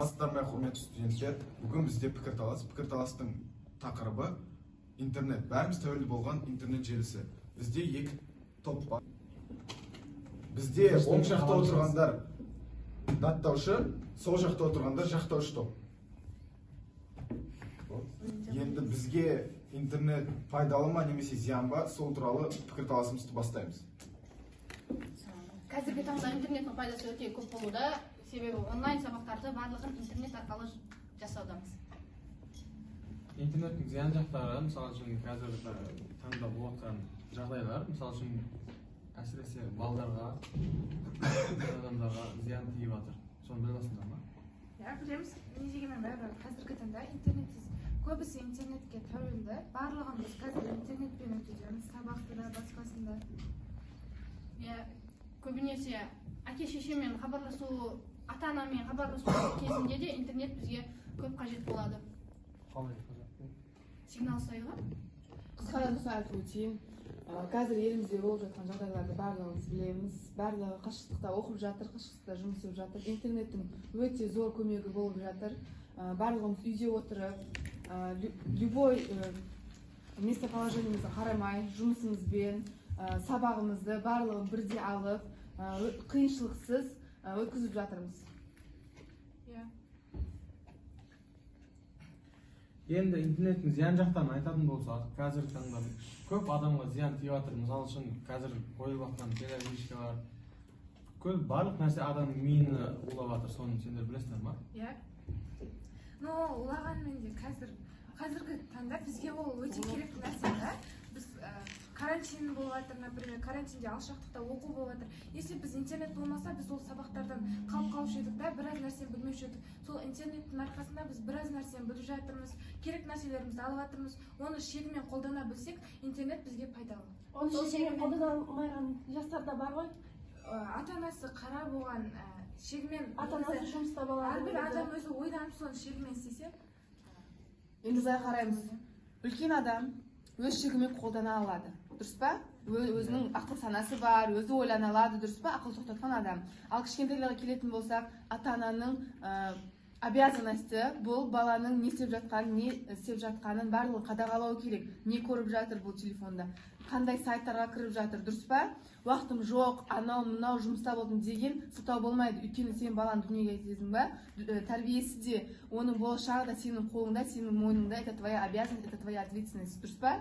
Армысыздар, құрметті студенттер. Бүгін бізде пікірталас. Пікірталастың тақырыбы интернет. Бәріміз тәуелді болған интернет желісі. Бізде екі топ бар. Бізде оң жақта отырғандар даттаушы, сол жақта отырғандар жақтаушы топ. Енді бізге интернет пайдалы ма немесе зиян ба, сол туралы пікірталасымызды бастаймыз. Қазіргі таңда интернеттің пайдасы өте көп болуда. Себебі онлайн сабақтарды барлығын интернет арқылы жасаудамыз. Интернеттің зиян жақтары, мысалы үшін қазіргі таңда болып жатқан жағдайлар, мысалы үшін әсіресе балдарға, адамдарға зиян тиіп жатыр. Соны біле аласыңдар ма? Ja, білеміз. Не дегенмен бәрібір қазіргі таңда интернетсіз көбісі интернетке тәуелді. Барлығымыз қазір интернетпен өтудеміз, сабақты да, басқасында. Көбінесе әке-шешемен хабарласу, ата-анамен хабарласу кезінде де интернет бізге көп қажет болады. Сигнал сайға? Қысқадан айтып өтейін. Қазір елімізде болып жатқан жағдайларды барлығымыз білеміз. Барлығы қашықтықта оқып жатыр, қашықтықта жұмыс істеп жатыр. Интернеттің өте зор көмегі болып жатыр. Барлығымыз үйде отырып, любой местоположениемізді қарамай, жұмысымызбен, сабағымызды барлығын бірде алып, қиыншылықсыз өткізіп жатырмыз. Енді интернеттің зиян жақтарын айтатын болсақ, қазіргі таңда көп адамға зиян тиіп жатыр. Мысалы үшін қазір қойылып жатқан телевизиялар, көп барлық нәрсе адамның миын улап жатыр. Соны сендер білесіңдер ма? Иә. Но улағанмен де қазіргі таңда бізге ол өте керек нәрсе да. Біз карантин болып жатыр, например, карантинде алшақтықта оқу болып жатыр. Если біз интернет болмаса, біз ол сабақтардан қалып едік та, біраз нәрсені білмеуші едік. Сол интернеттің арқасында біз біраз нәрсені біліп жатырмыз, керек нәрселерімізді алып жатырмыз. Оны шегімен қолдана білсек, интернет бізге пайдалы. Оны шегімен қолдана алмаған жастар да бар ғой? Ата-анасы қара болған шегімен, ата-анасы жұмыста болады. Әрбір адам өзі ойланып соны шегімен істесе. Енді былай қараймыз. Үлкен адам өз шегімен қолдана алады. Дұрыс па? Өзінің ақыл санасы бар, өзі ойлана алады, дұрыс па? Ақыл тоқтатқан адам. Ал кішкентайларға келетін болсақ, ата-ананың обязанности бұл баланың не істеп жатқанын барлығын қадағалау керек. Не көріп жатыр бұл телефонда, қандай сайттарға кіріп жатыр, дұрыс па? Уақытым жоқ, анау-мынау жұмыста болдым деген сылтау болмайды. Өйткені сен баланы дүниеге әкелдің ба, тәрбиесі де, оның болашағы да сенің қолыңда, сенің мойныңда. Это твоя обязанность, это твоя ответственность, дұрыс па?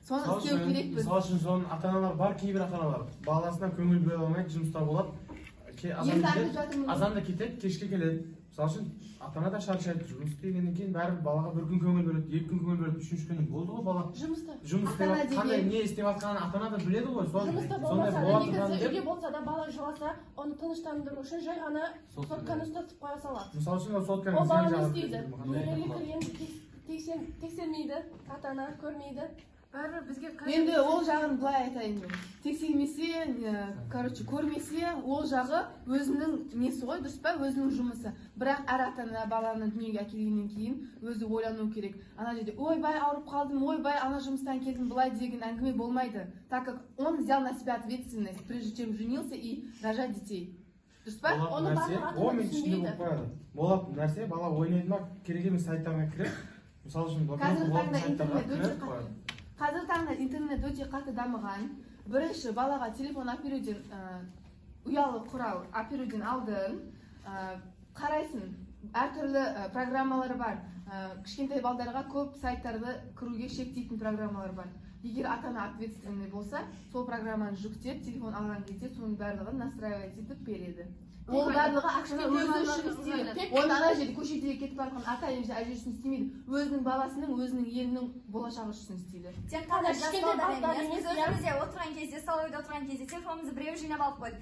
Соны істеу керекпіз. Мысалы үшін соның ата-аналар бар, кейбір ата-аналар баласына көңіл бөле алмайды, жұмыста болады. Азанда кетеді, кешке келеді. Мысалы үшін ата-ана да шаршайды, жұмыс істегеннен кейін бәрібір балаға бір күн көңіл бөледі, екі күн көңіл бөледі, үшінші күні болды ғой бала. Жұмыста қандай не істеп жатқанын ата-ана да біледі ғой. Жұмыста болмаса да, негізі үйде болса да, бала жыласа, оны тыныштандыру үшін жай ғана сотканы ұстатып қоя салады. Мысалы үшін сотканы ол бала не істейді? Бөлмеге кірген тексермейді, ата-ана көрмейді. Енді ол жағын былай айтайын. Тексермесе, көрмесе, ол жағы өзінің несі ғой, дұрыс па, өзінің жұмысы. Бірақ әр ата-ана баланы дүниеге әкелгеннен кейін өзі ойлану керек. Ана жерде, ойбай, ауырып қалдым, ойбай, ана жұмыстан келдім, былай деген әңгіме болмайды. Так как он взял на себя ответственность, прежде чем женился и рожать детей. Дұрыс па? Оны барлық ата-ана түсінбейді. Болатын нәрсе, бала ойнайды ма, керек емес сайттарға кіріп, мысалы үшін Қазіргі таңда интернет өте қатты дамыған. Бірінші балаға телефон әперуден, ұялы құрал әперуден алдын, қарайсың, әртүрлі программалары бар. Кішкентай балдарға көп сайттарды кіруге шектейтін программалар бар. Егер ата-ана ответственный болса, сол программаны жүктеп, телефон алған кезде соның барлығын настраивать етіп береді. Ол барлығы ақшаны өзі үшін істейді. Оны ана жерде көшедегі кетіп барған ата әже үшін істемейді. Өзінің баласының, өзінің елінің болашағы үшін істейді. Тек қана жас балдар емес, біз өзімізде отырған кезде, столовыйда отырған кезде телефонымызды біреу жинап алып қойды.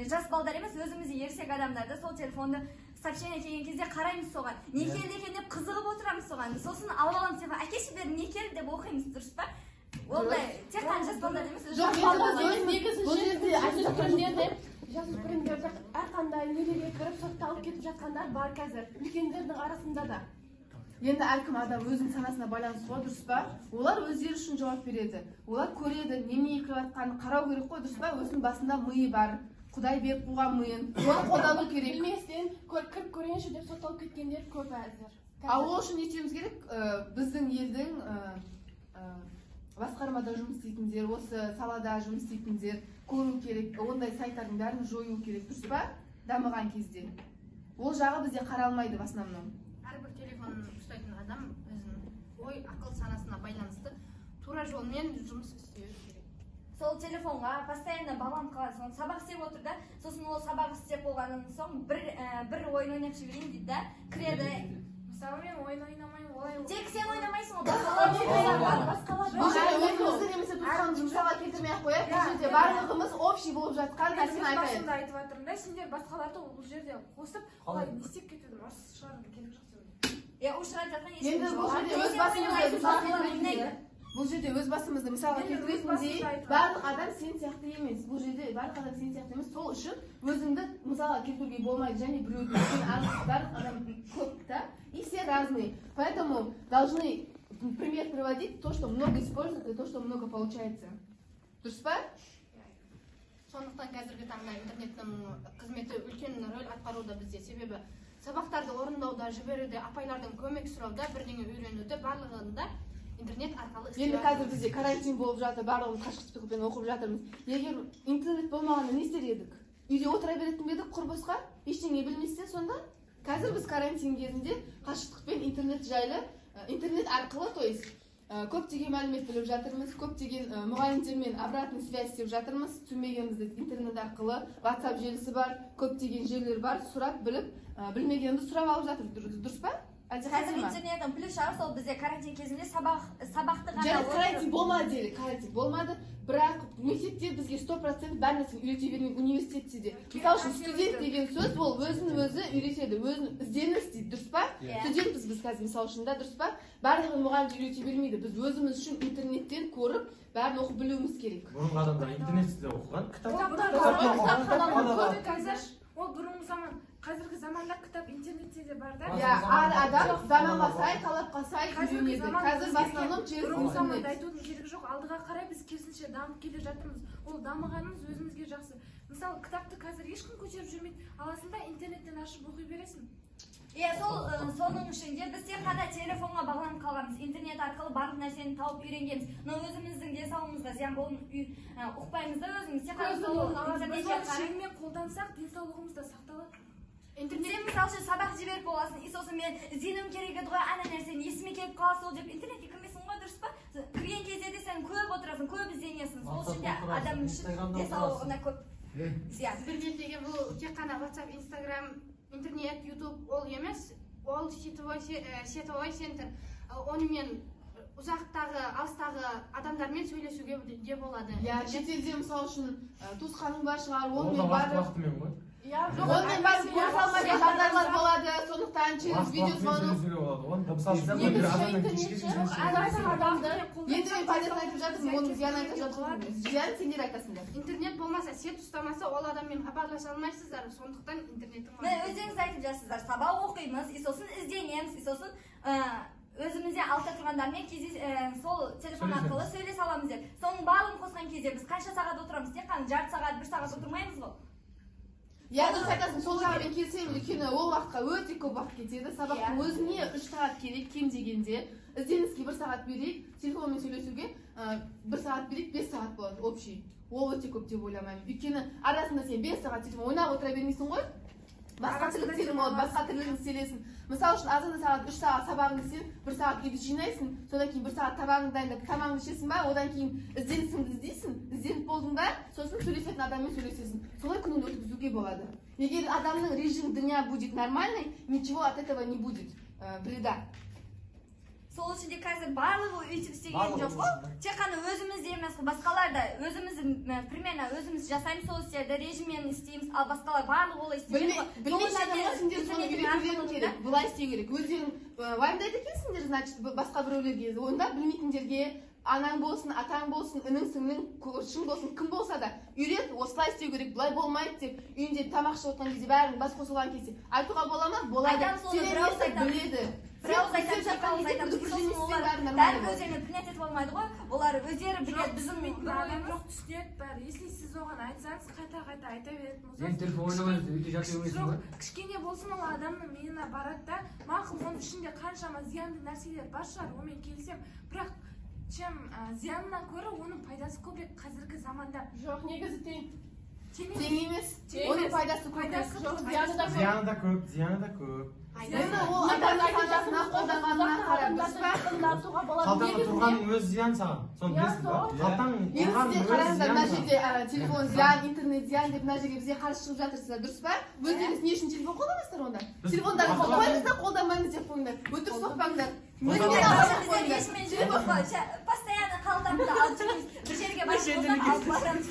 Жас балдар емес, өзімізде ересек адамдарды сол телефонды сообщение келген кезде қараймыз соған. Не келді екен деп қызығып отырамыз соған. Сосын алып аламыз телефон. Әкесі бері не келді деп оқимыз, дұрыс па? Ондай тек қана жас балдар емес, жасөспірімдерді әрқандай нелерге кіріп сотталып кетіп жатқандар бар қазір, үлкендердің арасында да. Енді әркім адам өзінің санасына байланысты ғой, дұрыс па? Олар өздері үшін жауап береді. Олар көреді, неменеге кіріп жатқанын қарау керек қой, дұрыс па? Өзінің басында миы бар. Құдай беріп қойған миын, оны қолдану керек. Білместен кіріп көрейінші деп сотталып кеткендер көп әзір. Ал ол үшін не етуіміз керек? Біздің елдің басқармада жұмыс істейтіндер, осы салада жұмыс істейтіндер көру керек. Ондай сайттардың бәрін жою керек, дұрыс па? Дамыған кезде. Ол жағы бізде қаралмайды в основном. Әрбір телефонын ұстайтын адам өзінің ой, ақыл санасына байланысты тура жолмен жұмыс істеу керек. Сол телефонға постоянно баланып қалады, соң сабақ істеп отыр да, сосын ол сабақ істеп болғаннан соң бір ойын ойнап жіберейін дейді да, кіреді. Мысалы мен ойын ойнамаймын, олай Тек сен ойнамайсың ғой, Бұл жерде өзімізді немесе туысқанымызды мысалға келтірмей-ақ қояйық, бұл жерде барлығымыз общий болып жатқан нәрсені айтайық. басында айтып жатырмын да, сендер басқаларды бұл жерде қосып, олай не істеп кетудің ұрыс шығарудың керегі жоқ деп. ушырап жатқан Енді бұл жерде өз басымызды мысалға келтіретіндей, бұл жерде өз басымызды мысалға келтіретіндей, барлық адам сен сияқты емес. Бұл жерде барлық адам сен сияқты емес. Сол үшін өзіңді мысалға келтіруге болмайды, және біреуді барлық адам көп та, и все разные. Поэтому должны пример приводить то, что много используют, и то, что много получается. Дұрыс па? Сондықтан қазіргі таңда интернеттің қызметі үлкен рөл атқаруда бізде. Себебі сабақтарды орындауда, жіберуде, апайлардың көмек сұрауда, бірдеңе үйренуде, барлығында интернет арқылы Енді қазір бізде карантин болып жатыр, барлығымыз қашықтықпен оқып жатырмыз. Егер интернет болмағанда не істер едік? Үйде отыра беретін бе едік құр босқа? Ештеңе білместен сонда? Қазір біз карантин кезінде қашықтықпен интернет жайлы, интернет арқылы, то есть көптеген мәлімет біліп жатырмыз, көптеген мұғалімдермен обратный связь істеп жатырмыз. Түсінбегенімізді интернет арқылы, WhatsApp желісі бар, көптеген желілер бар, сұрап біліп, білмегенімізді сұрап алып жатырмыз. Дұрыс па? Қазір интернеттің плюс жағы сол бізде карантин кезінде сабақты ғана Және карантин болмады делік, карантин болмады, бірақ мектепте бізге 100% бәр нәрсені үйрете бермейді, университетте де. Мысалы үшін студент деген сөз ол өзін өзі үйретеді, өзін ізденіс дейді, дұрыс па? Студентпіз біз қазір мысалы үшін да, дұрыс па? Барлығын мұғалім үйрете бермейді. Біз өзіміз үшін интернеттен көріп, бәрін оқып білуіміз керек. Бұрынғы адамдар интернетте оқыған, Ол бұрынғы заман, қазіргі заманда кітап интернетте де бар да. Әр адам заманға сай, талапқа сай үйренеді. Қазір басқаным через Бұрынғы заманда интернет. айтудың керегі жоқ, алдыға қарай біз керісінше дамып келе жатырмыз. Ол дамығанымыз өзімізге жақсы. Мысалы, кітапты қазір ешкім көтеріп жүрмейді. Аласың да интернеттен ашып оқи бересің. Соның ішінде біз тек қана телефонға бағланып қалғанбыз, интернет арқылы барлық нәрсені тауып үйренгенбіз. Но өзіміздің денсаулығымызға зиян болуын ұқпаймыз да өзіміз. Тек қана Біз оны жеңмен қолдансақ, денсаулығымыз да сақталады. Сен мысалы үшін сабақ жіберіп боласың, и сосын мен ізденуім керек еді ғой, ана нәрсені есіме келіп қаласы ол деп интернетке кірмесің ғой, дұрыс па? Кірген кезде де сен көп отырасың, көп ізденесің. Сол үшін де адам үшін денсаулығына көп зиян. Интернеттегі бұл тек қана WhatsApp, Instagram, интернет, YouTube ол емес, ол сетевой центр. Онымен ұзақтағы, алыстағы адамдармен сөйлесуге де болады. Шетелде мысалы үшін туысқаның бар шығар, ол онымен барып уақытымен ғой. Онымен барып көре салмайтын жағдайлар болады, сондықтан через видеозвонок. Енді мен пайдасын айтып жатырмын, оның зиянын айтып жатырмын. Зиянын сендер айтасыңдар. Интернет болмаса, сет ұстамаса, ол адаммен хабарласа алмайсыздар. Сондықтан интернеттің Өзіңіз айтып жатсыздар, сабақ оқимыз, и сосын ізденеміз, и сосын өзімізде алта тұрғандармен сол телефон арқылы сөйлесе аламыз деп. Соның барлығын қосқан кезде біз қанша сағат отырамыз? Тек қана жарты сағат, 1 сағат отырмаймыз ғой. Дұрыс айтасың, сол жағымен келсем, өйткені ол уақытқа өте көп уақыт кетеді. Сабақтың өзіне 3 сағат керек, кем дегенде. Ізденіске 1 сағат берейік, телефонмен сөйлесуге 1 сағат берейік, 5 сағат болады общий. Ол өте көп деп ойламаймын. Өйткені арасында сен 5 сағат телефон ойнап отыра бермейсің ғой. Басқа тірлік телефон болады, басқа тірлігін істелесің. Мысалы үшін азанда сағат 3 сағат сабағыңды сен, 1 сағат үйді жинайсың, содан кейін 1 сағат табағыңды дайындап, тамағыңды ішесің ба, одан кейін ізденісіңді іздейсің, ізденіп болдың ба, сосын сөйлесетін адаммен сөйлесесің. Солай күніңді өткізуге болады. Егер адамның режим дня будет нормальный, ничего от этого не будет вреда. Сол үшін де қазір барлығы өйтіп істеген жоқ қой. Тек қана өзіміз де емес, басқалар да примерно өзіміз жасаймыз сол істерді, режиммен істейміз, ал басқалар барлығы олай істеген ғой. Білмейтін адамға сендер соны үйретулерің керек, былай істеу керек. Өздерің уайымдайды екенсіңдер, значит, басқа біреулерге, онда білмейтіндерге, анаң болсын, атаң болсын, інің сіңлің, көршің болсын, кім болса да үйрет, осылай істеу керек, былай болмайды деп, үйінде тамақ ішіп отқан кезде бәрін бас қосылған кезде айтуға бола ма? Болады. Сен біледі. Бірауыз айтамын, шақауыз айтамын, сосын олар бәрін өздеріне принять етіп алмайды ғой, олар өздері біледі, біздің адам жоқ түсінеді бәрі. Если сіз оған айтсаңыз, қайта айта беретін болсаңыз, Сен телефон ойнамайсың, өте жат ойнайсың ғой. кішкене болсын ол адамның миына барады да, мақұл оның ішінде қаншама зиянды нәрселер бар шығар, онымен келісем, бірақ чем зиянынан көрі оның пайдасы көбірек қазіргі заманда. Жоқ, негізі тең. Тең емес. Оның пайдасы көбірек. Жоқ, зияны да көп. Зияны да көп. Ол адамның санасына қолданғанына қарап, дұрыс па? Қалтаңда тұрғаның өз зиян саған. Соны білесің ба? Қалтаң тұрғаның Сіздер өз қараңыздар, мына зиян жерде саған. телефон зиян, интернет зиян деп мына жерге бізге қарсы шығып жатырсыздар, дұрыс па? Өздеріңіз не үшін телефон қолданасыздар онда? Телефондарды қолданбаймыз да қолданбаймыз деп қойыңдар. Өтірік соқпаңдар. Постоянно қалтамды алып жүрміз, бір жерге барып алып барамыз.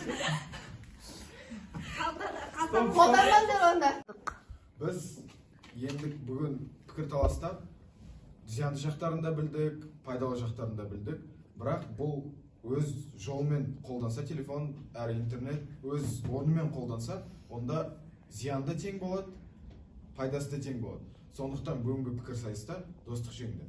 Қолданбаңдар онда. Біз енді бүгін пікірталаста зиянды жақтарын да білдік, пайдалы жақтарын да білдік. Бірақ бұл өз жолымен қолданса телефон, әрі интернет өз орнымен қолданса, онда зиянды тең болады, пайдасы да тең болады. Сондықтан бүгінгі пікір сайыста достық жеңді.